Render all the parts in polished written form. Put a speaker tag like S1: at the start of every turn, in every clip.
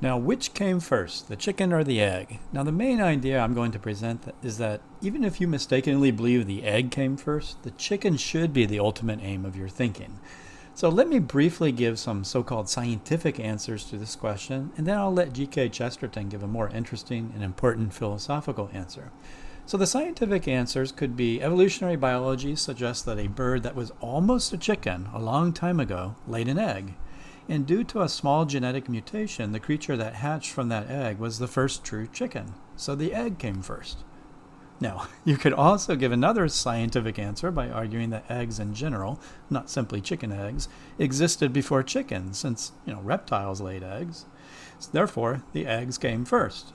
S1: Now, which came first, the chicken or the egg? Now, the main idea I'm going to present is that even if you mistakenly believe the egg came first, the chicken should be the ultimate aim of your thinking. So let me briefly give some so-called scientific answers to this question, and then I'll let G.K. Chesterton give a more interesting and important philosophical answer. So the scientific answers could be evolutionary biology suggests that a bird that was almost a chicken a long time ago laid an egg. And due to a small genetic mutation, the creature that hatched from that egg was the first true chicken. So the egg came first. Now, you could also give another scientific answer by arguing that eggs in general, not simply chicken eggs, existed before chickens, since, reptiles laid eggs. Therefore, the eggs came first.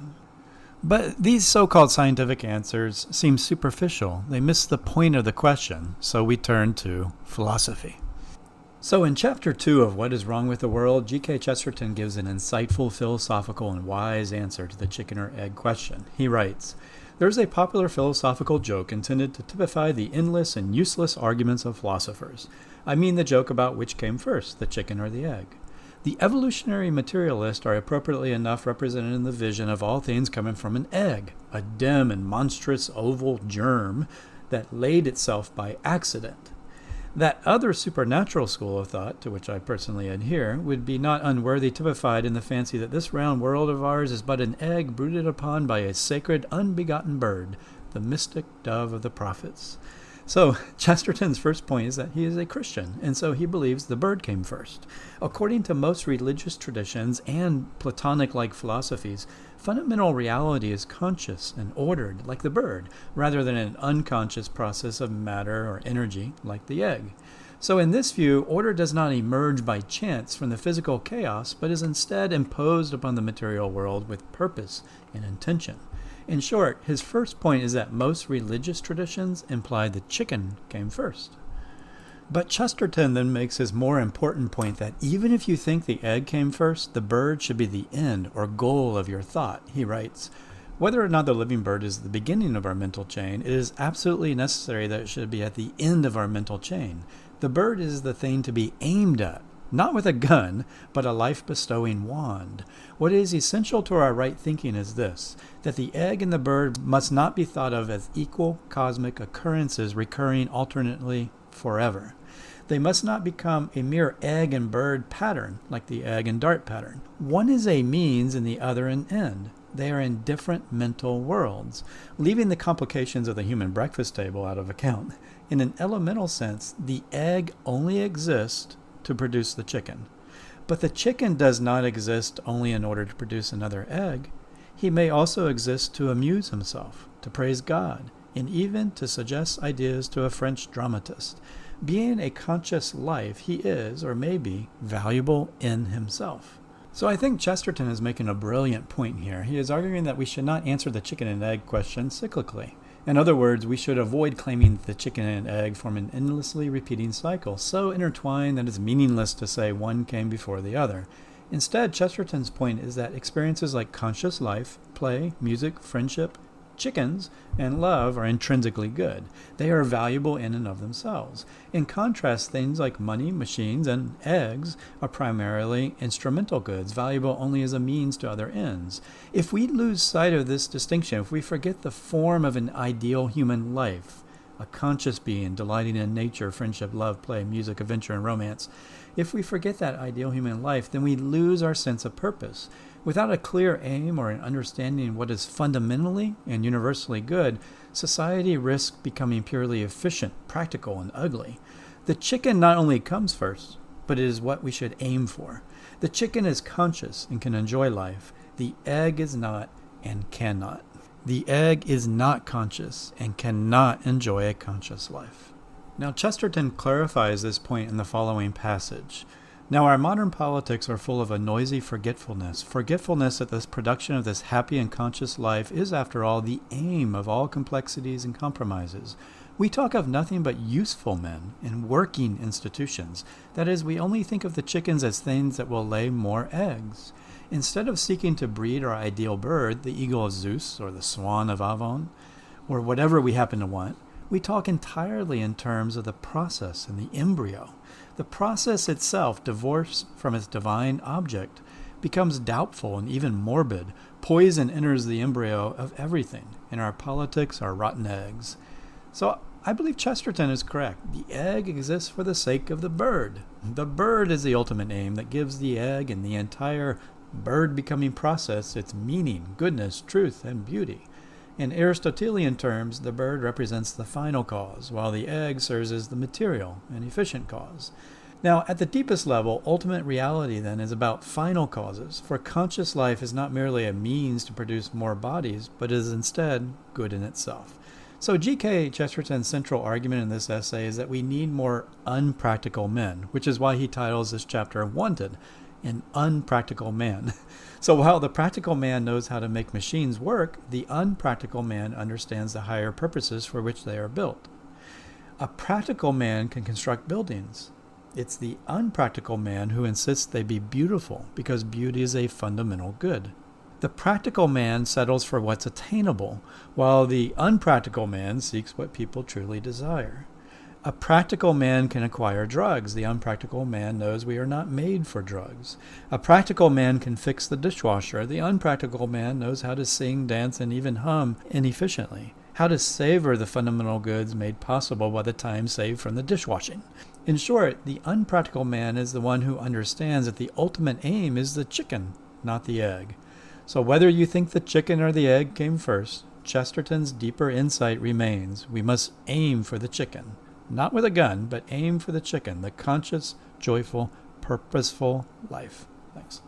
S1: But these so-called scientific answers seem superficial. They miss the point of the question, so we turn to philosophy. So in Chapter 2 of What is Wrong with the World, G.K. Chesterton gives an insightful, philosophical, and wise answer to the chicken or egg question. He writes, "There is a popular philosophical joke intended to typify the endless and useless arguments of philosophers. I mean the joke about which came first, the chicken or the egg. The evolutionary materialists are appropriately enough represented in the vision of all things coming from an egg, a dim and monstrous oval germ that laid itself by accident. That other supernatural school of thought, to which I personally adhere, would be not unworthy typified in the fancy that this round world of ours is but an egg brooded upon by a sacred unbegotten bird, the mystic dove of the prophets." So Chesterton's first point is that he is a Christian, and so he believes the bird came first. According to most religious traditions and Platonic-like philosophies, fundamental reality is conscious and ordered, like the bird, rather than an unconscious process of matter or energy, like the egg. So in this view, order does not emerge by chance from the physical chaos, but is instead imposed upon the material world with purpose and intention. In short, his first point is that most religious traditions imply the chicken came first. But Chesterton then makes his more important point that even if you think the egg came first, the bird should be the end or goal of your thought. He writes, "Whether or not the living bird is the beginning of our mental chain, it is absolutely necessary that it should be at the end of our mental chain. The bird is the thing to be aimed at, not with a gun, but a life-bestowing wand. What is essential to our right thinking is this, that the egg and the bird must not be thought of as equal cosmic occurrences recurring alternately forever. They must not become a mere egg and bird pattern, like the egg and dart pattern. One is a means and the other an end. They are in different mental worlds, leaving the complications of the human breakfast table out of account. In an elemental sense, the egg only exists to produce the chicken. But the chicken does not exist only in order to produce another egg. He may also exist to amuse himself, to praise God, and even to suggest ideas to a French dramatist. Being a conscious life, he is, or may be, valuable in himself." So I think Chesterton is making a brilliant point here. He is arguing that we should not answer the chicken and egg question cyclically. In other words, we should avoid claiming that the chicken and egg form an endlessly repeating cycle, so intertwined that it's meaningless to say one came before the other. Instead, Chesterton's point is that experiences like conscious life, play, music, friendship, chickens, and love are intrinsically good. They are valuable in and of themselves. In contrast, things like money, machines, and eggs are primarily instrumental goods, valuable only as a means to other ends. If we lose sight of this distinction, if we forget the form of an ideal human life, a conscious being delighting in nature, friendship, love, play, music, adventure, and romance, if we forget that ideal human life, then we lose our sense of purpose. Without a clear aim or an understanding of what is fundamentally and universally good, society risks becoming purely efficient, practical, and ugly. The chicken not only comes first, but it is what we should aim for. The chicken is conscious and can enjoy life. The egg is not and cannot. The egg is not conscious and cannot enjoy a conscious life. Now, Chesterton clarifies this point in the following passage. "Now our modern politics are full of a noisy forgetfulness that this production of this happy and conscious life is, after all, the aim of all complexities and compromises. We talk of nothing but useful men and working institutions. That is, we only think of the chickens as things that will lay more eggs. Instead of seeking to breed our ideal bird, the eagle of Zeus or the swan of Avon, or whatever we happen to want, we talk entirely in terms of the process and the embryo. The process itself, divorced from its divine object, becomes doubtful and even morbid. Poison enters the embryo of everything. In our politics, our rotten eggs. So I believe Chesterton is correct. The egg exists for the sake of the bird. The bird is the ultimate aim that gives the egg and the entire bird becoming process its meaning, goodness, truth, and beauty. In Aristotelian terms, the bird represents the final cause, while the egg serves as the material and efficient cause. Now, at the deepest level, ultimate reality then is about final causes, for conscious life is not merely a means to produce more bodies, but is instead good in itself. So G.K. Chesterton's central argument in this essay is that we need more unpractical men, which is why he titles this chapter Wanted, an unpractical man. So while the practical man knows how to make machines work, the unpractical man understands the higher purposes for which they are built. A practical man can construct buildings. It's the unpractical man who insists they be beautiful, because beauty is a fundamental good. The practical man settles for what's attainable, while the unpractical man seeks what people truly desire. A practical man can acquire drugs. The unpractical man knows we are not made for drugs. A practical man can fix the dishwasher. The unpractical man knows how to sing, dance, and even hum inefficiently, how to savor the fundamental goods made possible by the time saved from the dishwashing. In short, the unpractical man is the one who understands that the ultimate aim is the chicken, not the egg. So whether you think the chicken or the egg came first, Chesterton's deeper insight remains. We must aim for the chicken. Not with a gun, but aim for the chicken, the conscious, joyful, purposeful life. Thanks.